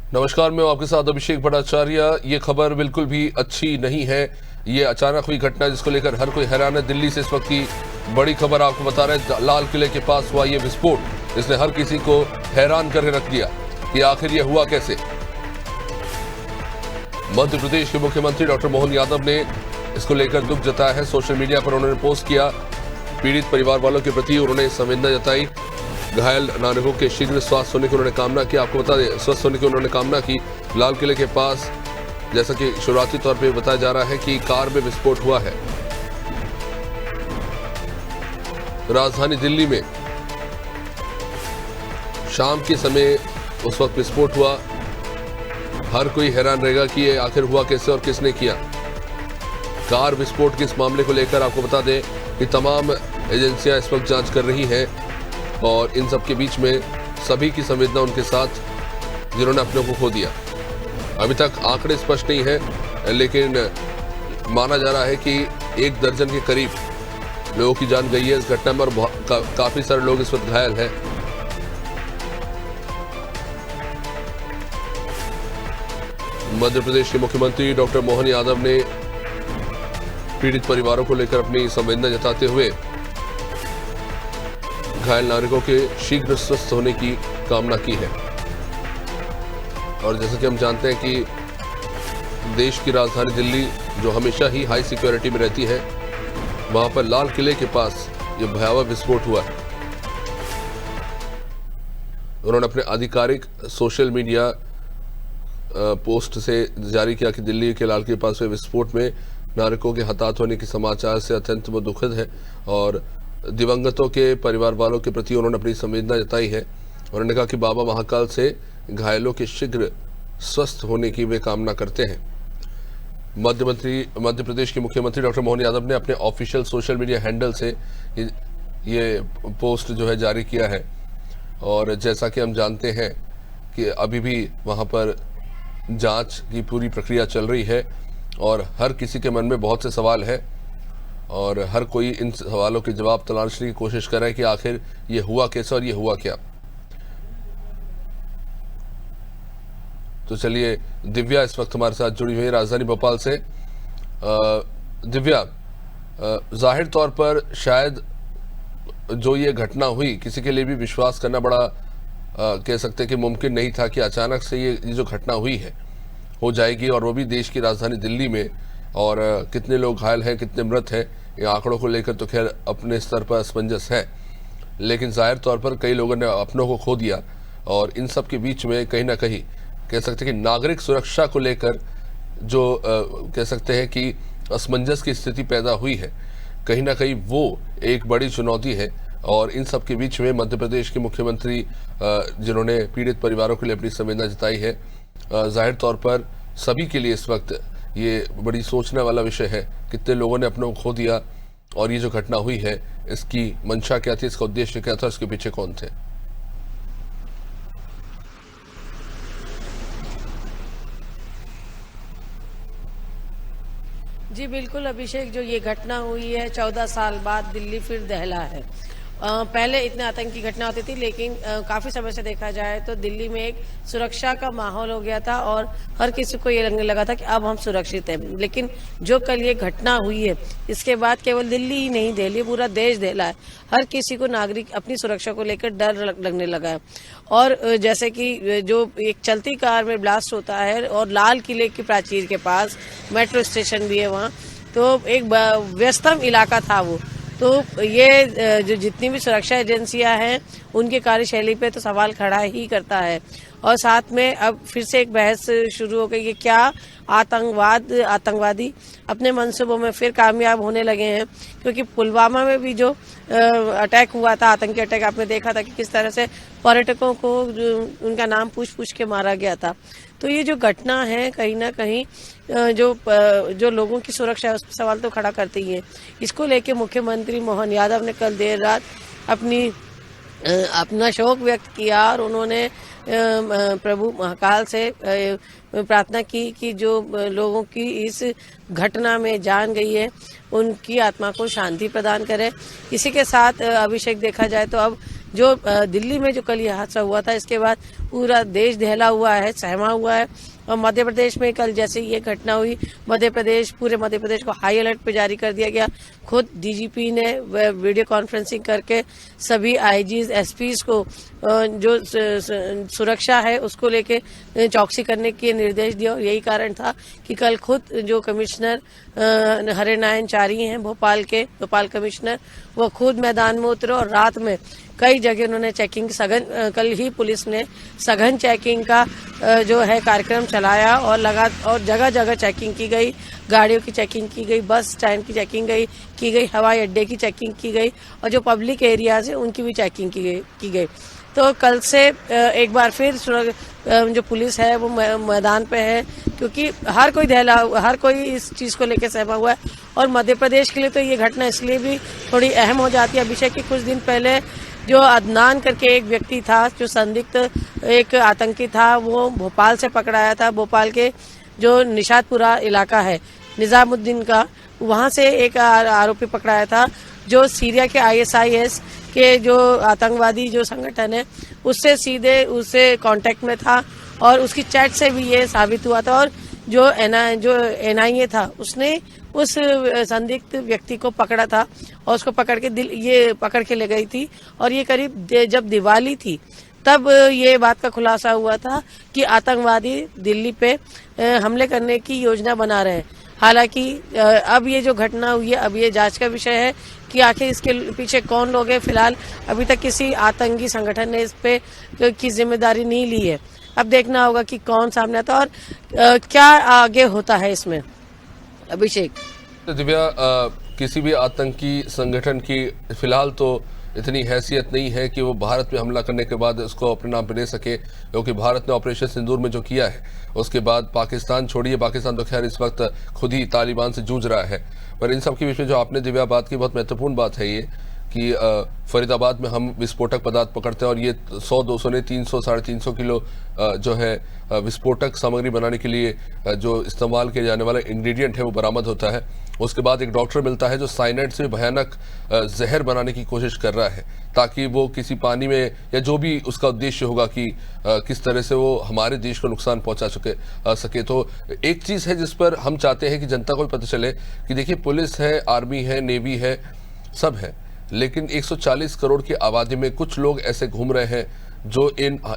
नमस्कार, मैं हूं आपके साथ अभिषेक भट्टाचार्य। ये खबर बिल्कुल भी अच्छी नहीं है। ये अचानक हुई घटना जिसको लेकर हर कोई हैरान है। दिल्ली से इस वक्त की बड़ी खबर आपको बता रहे हैं। लाल किले के पास हुआ ये विस्फोट, इसने हर किसी को हैरान करके रख दिया कि आखिर ये हुआ कैसे। मध्य प्रदेश के मुख्यमंत्री डॉक्टर मोहन यादव ने इसको लेकर दुख जताया है। सोशल मीडिया पर उन्होंने पोस्ट किया। पीड़ित परिवार वालों के प्रति उन्होंने संवेदना जताई। घायल नागरिकों के शीघ्र स्वास्थ्य होने की उन्होंने कामना की। आपको बता दें, स्वस्थ होने की उन्होंने कामना की। लाल किले के पास जैसा कि शुरुआती तौर पे बताया जा रहा है कि कार में विस्फोट हुआ है। राजधानी दिल्ली में शाम के समय उस वक्त विस्फोट हुआ। हर कोई हैरान रहेगा कि ये आखिर हुआ कैसे और किसने किया। कार विस्फोट के इस मामले को लेकर आपको बता दें कि तमाम एजेंसियां इस वक्त जांच कर रही हैं और इन सब के बीच में सभी की संवेदना उनके साथ जिन्होंने अपने को खो दिया। अभी तक आंकड़े स्पष्ट नहीं है, लेकिन माना जा रहा है कि 1 दर्जन के करीब लोगों की जान गई है इस घटना में और काफी सारे लोग इस वक्त घायल हैं। मध्य प्रदेश के मुख्यमंत्री डॉक्टर मोहन यादव ने पीड़ित परिवारों को लेकर अपनी संवेदना जताते हुए घायल नागरिकों के शीघ्र स्वस्थ होने की कामना की है। और जैसा कि हम जानते हैं कि देश की राजधानी दिल्ली जो हमेशा ही हाई सिक्योरिटी में रहती है, वहां पर लाल किले के पास यह भयावह विस्फोट हुआ है। उन्होंने अपने आधिकारिक सोशल मीडिया पोस्ट से जारी किया कि दिल्ली के लाल किले के पास हुए विस्फोट में नागरिकों के हताहत होने के समाचार से अत्यंत वो दुखद है और दिवंगतों के परिवार वालों के प्रति उन्होंने अपनी संवेदना जताई है। उन्होंने कहा कि बाबा महाकाल से घायलों के शीघ्र स्वस्थ होने की वे कामना करते हैं। मध्य प्रदेश के मुख्यमंत्री डॉक्टर मोहन यादव ने अपने ऑफिशियल सोशल मीडिया हैंडल से ये पोस्ट जो है जारी किया है। और जैसा कि हम जानते हैं कि अभी भी वहां पर जांच की पूरी प्रक्रिया चल रही है और हर किसी के मन में बहुत से सवाल है और हर कोई इन सवालों के जवाब तलाशने की कोशिश कर रहा है कि आखिर ये हुआ कैसे और ये हुआ क्या। तो चलिए, दिव्या इस वक्त हमारे साथ जुड़ी हुई है राजधानी भोपाल से। दिव्या, जाहिर तौर पर शायद जो ये घटना हुई किसी के लिए भी विश्वास करना बड़ा कह सकते हैं कि मुमकिन नहीं था कि अचानक से ये जो घटना हुई है हो जाएगी, और वो भी देश की राजधानी दिल्ली में। और कितने लोग घायल हैं, कितने मृत हैं, ये आंकड़ों को लेकर तो खैर अपने स्तर पर असमंजस है, लेकिन जाहिर तौर पर कई लोगों ने अपनों को खो दिया। और इन सब के बीच में कहीं ना कहीं कह सकते हैं कि नागरिक सुरक्षा को लेकर जो कह सकते हैं कि असमंजस की स्थिति पैदा हुई है, कहीं ना कहीं वो एक बड़ी चुनौती है। और इन सब के बीच में मध्य प्रदेश के मुख्यमंत्री जिन्होंने पीड़ित परिवारों के लिए अपनी संवेदना जताई है, जाहिर तौर पर सभी के लिए इस वक्त ये बड़ी सोचने वाला विषय है। कितने लोगों ने अपनों को खो दिया और ये जो घटना हुई है इसकी मंशा क्या थी, इसका उद्देश्य क्या था, इसके पीछे कौन थे? जी बिल्कुल अभिषेक, जो ये घटना हुई है 14 साल बाद दिल्ली फिर दहला है। पहले इतने आतंकी घटना होती थी, लेकिन काफी समय से देखा जाए तो दिल्ली में एक सुरक्षा का माहौल हो गया था और हर किसी को ये लगने लगा था कि अब हम सुरक्षित हैं। लेकिन जो कल ये घटना हुई है, इसके बाद केवल दिल्ली ही नहीं दहली, पूरा देश दहला है। हर किसी को नागरिक अपनी सुरक्षा को लेकर डर लगने लगा है। और जैसे कि जो एक चलती कार में ब्लास्ट होता है और लाल किले की प्राचीर के पास मेट्रो स्टेशन भी है वहाँ, तो एक व्यस्तम इलाका था वो। तो ये जो जितनी भी सुरक्षा एजेंसियां हैं उनकी कार्यशैली पे तो सवाल खड़ा ही करता है। और साथ में अब फिर से एक बहस शुरू हो गई कि क्या आतंकवादी अपने मंसूबों में फिर कामयाब होने लगे हैं, क्योंकि पुलवामा में भी जो अटैक हुआ था, आतंकी अटैक, आपने देखा था कि किस तरह से पर्यटकों को उनका नाम पूछ के मारा गया था। तो ये जो घटना है कहीं ना कहीं जो लोगों की सुरक्षा है उस पर सवाल तो खड़ा करती ही है। इसको लेके मुख्यमंत्री मोहन यादव ने कल देर रात अपना शोक व्यक्त किया और उन्होंने प्रभु महाकाल से प्रार्थना की कि जो लोगों की इस घटना में जान गई है उनकी आत्मा को शांति प्रदान करे। इसी के साथ अभिषेक देखा जाए तो अब जो दिल्ली में जो कल ये हादसा हुआ था, इसके बाद पूरा देश दहला हुआ है, सहमा हुआ है। और मध्य प्रदेश में कल जैसे ये घटना हुई, पूरे मध्य प्रदेश को हाई अलर्ट पे जारी कर दिया गया। खुद डीजीपी ने वीडियो कॉन्फ्रेंसिंग करके सभी आईजीज, एसपीज को जो सुरक्षा है उसको लेके चौकसी करने के निर्देश दिए। और यही कारण था कि कल खुद जो कमिश्नर हरिनारायण चारी हैं भोपाल कमिश्नर, वो खुद मैदान में उतरे और रात में कई जगह उन्होंने चेकिंग कल ही पुलिस ने सघन चेकिंग का जो है कार्यक्रम चलाया और जगह जगह चेकिंग की गई, गाड़ियों की चेकिंग की गई, बस स्टैंड की चेकिंग की गई, हवाई अड्डे की चेकिंग की गई और जो पब्लिक एरियाज है उनकी भी चेकिंग की गई। तो कल से एक बार फिर जो पुलिस है वो मैदान पे है, क्योंकि हर कोई इस चीज को लेकर सहमा हुआ है। और मध्य प्रदेश के लिए तो ये घटना इसलिए भी थोड़ी अहम हो जाती है अभिषेक कि कुछ दिन पहले जो अदनान करके एक व्यक्ति था, जो संदिग्ध एक आतंकी था, वो भोपाल से पकड़ाया था। भोपाल के जो निशातपुरा इलाका है निजामुद्दीन का, वहां से एक आरोपी पकड़ाया था जो सीरिया के ISIS के जो आतंकवादी जो संगठन है उससे सीधे कांटेक्ट में था और उसकी चैट से भी ये साबित हुआ था। और जो NIA था उसने उस संदिग्ध व्यक्ति को पकड़ा था और उसको पकड़ के ले गई थी। और ये करीब जब दिवाली थी तब ये बात का खुलासा हुआ था कि आतंकवादी दिल्ली पे हमले करने की योजना बना रहे हैं। हालांकि अब ये जो घटना हुई है, अब ये जांच का विषय है कि आखिर इसके पीछे कौन लोग हैं। फिलहाल अभी तक किसी आतंकी संगठन ने इस पे की जिम्मेदारी नहीं ली है। अब देखना होगा कि कौन सामने आता और क्या आगे होता है इसमें। अभिषेक, दिव्या, किसी भी आतंकी संगठन की फिलहाल तो इतनी हैसियत नहीं है कि वो भारत पे हमला करने के बाद उसको अपने नाम पे ले सके, क्योंकि भारत ने ऑपरेशन सिंदूर में जो किया है उसके बाद पाकिस्तान छोड़िए, पाकिस्तान तो खैर इस वक्त खुद ही तालिबान से जूझ रहा है। पर इन सब के बीच में जो आपने दिव्या बात की, बहुत महत्वपूर्ण बात है ये कि फरीदाबाद में हम विस्फोटक पदार्थ पकड़ते हैं और ये 100-200 ने 300 साढ़े 300 किलो जो है विस्फोटक सामग्री बनाने के लिए जो इस्तेमाल किया जाने वाला इंग्रेडिएंट है वो बरामद होता है। उसके बाद एक डॉक्टर मिलता है जो साइनाइड से भयानक जहर बनाने की कोशिश कर रहा है ताकि वो किसी पानी में या जो भी उसका उद्देश्य होगा कि किस तरह से वो हमारे देश को नुकसान पहुंचा सके। तो एक चीज है जिस पर हम चाहते हैं कि जनता को भी पता चले कि देखिए, पुलिस है, आर्मी है, नेवी है, सब है, लेकिन 140 करोड़ की आबादी में कुछ लोग ऐसे घूम रहे हैं जो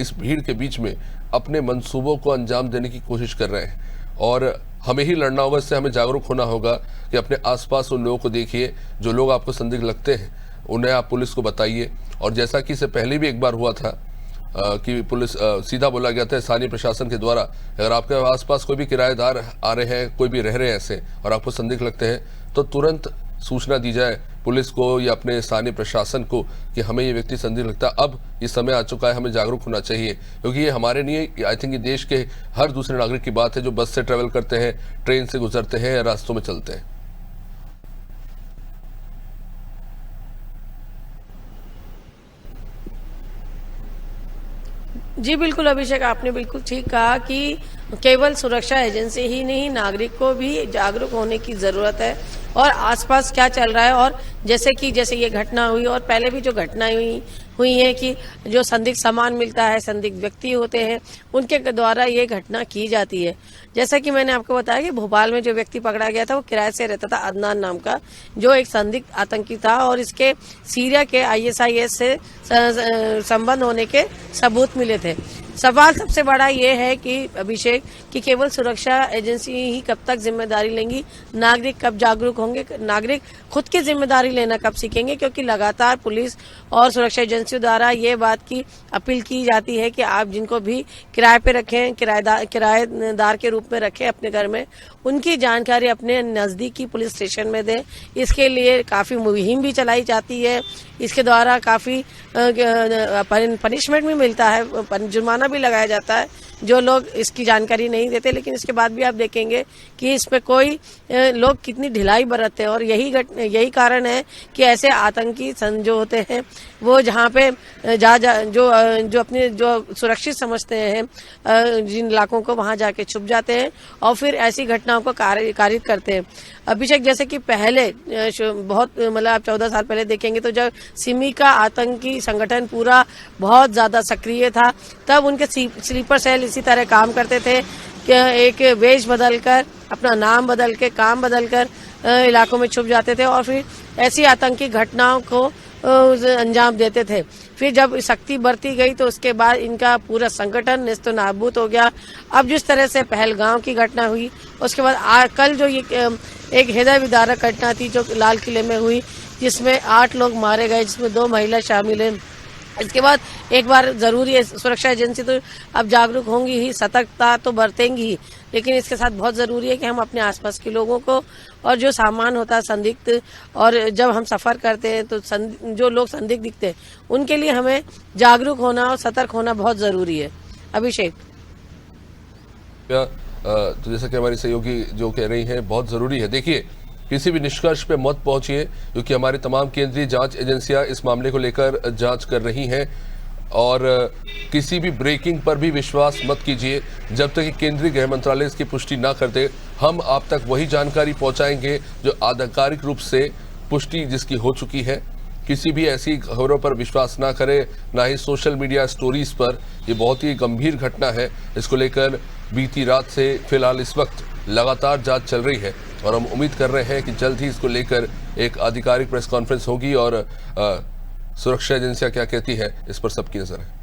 इस भीड़ के बीच में अपने मंसूबों को अंजाम देने की कोशिश कर रहे हैं। और हमें ही लड़ना होगा, इससे हमें जागरूक होना होगा कि अपने आसपास उन लोगों को देखिए जो लोग आपको संदिग्ध लगते हैं, उन्हें आप पुलिस को बताइए। और जैसा कि इससे पहले भी एक बार हुआ था कि पुलिस सीधा बोला गया था स्थानीय प्रशासन के द्वारा, अगर आपके आसपास कोई भी किराएदार आ रहे हैं, कोई भी रह रहे हैं ऐसे और आपको संदिग्ध लगते हैं, तो तुरंत सूचना दी जाए पुलिस को या अपने स्थानीय प्रशासन को कि हमें ये व्यक्ति संदिग्ध लगता है। अब ये समय आ चुका है, हमें जागरूक होना चाहिए, क्योंकि ये हमारे लिए, आई थिंक, ये देश के हर दूसरे नागरिक की बात है जो बस से ट्रेवल करते हैं, ट्रेन से गुजरते हैं या रास्तों में चलते हैं। जी बिल्कुल अभिषेक, आपने बिल्कुल ठीक कहा कि केवल सुरक्षा एजेंसी ही नहीं, नागरिक को भी जागरूक होने की जरूरत है और आसपास क्या चल रहा है। और जैसे ये घटना हुई और पहले भी जो घटनाएं हुई है कि जो संदिग्ध सामान मिलता है, संदिग्ध व्यक्ति होते हैं, उनके द्वारा ये घटना की जाती है। जैसा कि मैंने आपको बताया कि भोपाल में जो व्यक्ति पकड़ा गया था वो किराए से रहता था, अदनान नाम का, जो एक संदिग्ध आतंकी था और इसके सीरिया के ISIS से संबंध होने के सबूत मिले थे। सवाल सबसे बड़ा ये है कि अभिषेक कि केवल सुरक्षा एजेंसी ही कब तक जिम्मेदारी लेंगी, नागरिक कब जागरूक होंगे, नागरिक खुद की जिम्मेदारी लेना कब सीखेंगे, क्योंकि लगातार पुलिस और सुरक्षा एजेंसियों द्वारा ये बात की अपील की जाती है कि आप जिनको भी किराए पे रखें, किराएदार के रूप में रखें अपने घर में, उनकी जानकारी अपने नजदीकी पुलिस स्टेशन में दें। इसके लिए काफी मुहिम भी चलाई जाती है, इसके द्वारा काफी पनिशमेंट भी मिलता है, जुर्माना भी लगाया जाता है जो लोग इसकी जानकारी नहीं देते, लेकिन इसके बाद भी आप देखेंगे कि इस पे कोई लोग कितनी ढिलाई बरतते हैं। और यही कारण है कि ऐसे आतंकी जो होते हैं वो जहाँ पे जो अपने जो सुरक्षित समझते हैं जिन इलाकों को, वहां जाके छुप जाते हैं और फिर ऐसी घटनाओं को कारित करते हैं। अभिषेक, जैसे कि पहले बहुत मतलब आप 14 साल पहले देखेंगे तो जब सिमी का आतंकी संगठन पूरा बहुत ज्यादा सक्रिय था, तब उनके स्लीपर सेल इसी तरह काम करते थे कि एक वेश बदलकर, अपना नाम बदल के, काम बदलकर इलाकों में छुप जाते थे और फिर ऐसी आतंकी घटनाओं को अंजाम देते थे। फिर जब शक्ति बढ़ती गई तो उसके बाद इनका पूरा संगठन नेस्तो नाबूद हो गया। अब जिस तरह से पहलगांव की घटना हुई, उसके बाद कल जो ये एक हृदय विदारक घटना थी जो लाल किले में हुई, जिसमें 8 लोग मारे गए, जिसमें 2 महिला शामिल हैं। इसके बाद एक बार जरूरी है, सुरक्षा एजेंसी तो अब जागरूक होंगी ही, सतर्कता तो बरतेंगी ही, लेकिन इसके साथ बहुत जरूरी है कि हम अपने आसपास के लोगों को और जो सामान होता है संदिग्ध, और जब हम सफर करते हैं तो जो लोग संदिग्ध दिखते हैं उनके लिए हमें जागरूक होना और सतर्क होना बहुत जरूरी है। अभिषेक, तो जैसा कि हमारी सहयोगी जो कह रही हैं, बहुत जरूरी है। देखिए, किसी भी निष्कर्ष पे मत पहुंचिए, क्योंकि हमारी तमाम केंद्रीय जांच एजेंसियां इस मामले को लेकर जांच कर रही हैं, और किसी भी ब्रेकिंग पर भी विश्वास मत कीजिए जब तक कि केंद्रीय गृह मंत्रालय इसकी पुष्टि ना कर दे। हम आप तक वही जानकारी पहुंचाएंगे जो आधिकारिक रूप से पुष्टि जिसकी हो चुकी है। किसी भी ऐसी खबरों पर विश्वास ना करें, ना ही सोशल मीडिया स्टोरीज पर। ये बहुत ही गंभीर घटना है, इसको लेकर बीती रात से फिलहाल इस वक्त लगातार जांच चल रही है, और हम उम्मीद कर रहे हैं कि जल्द ही इसको लेकर एक आधिकारिक प्रेस कॉन्फ्रेंस होगी, और सुरक्षा एजेंसियां क्या कहती है इस पर सबकी नजर है।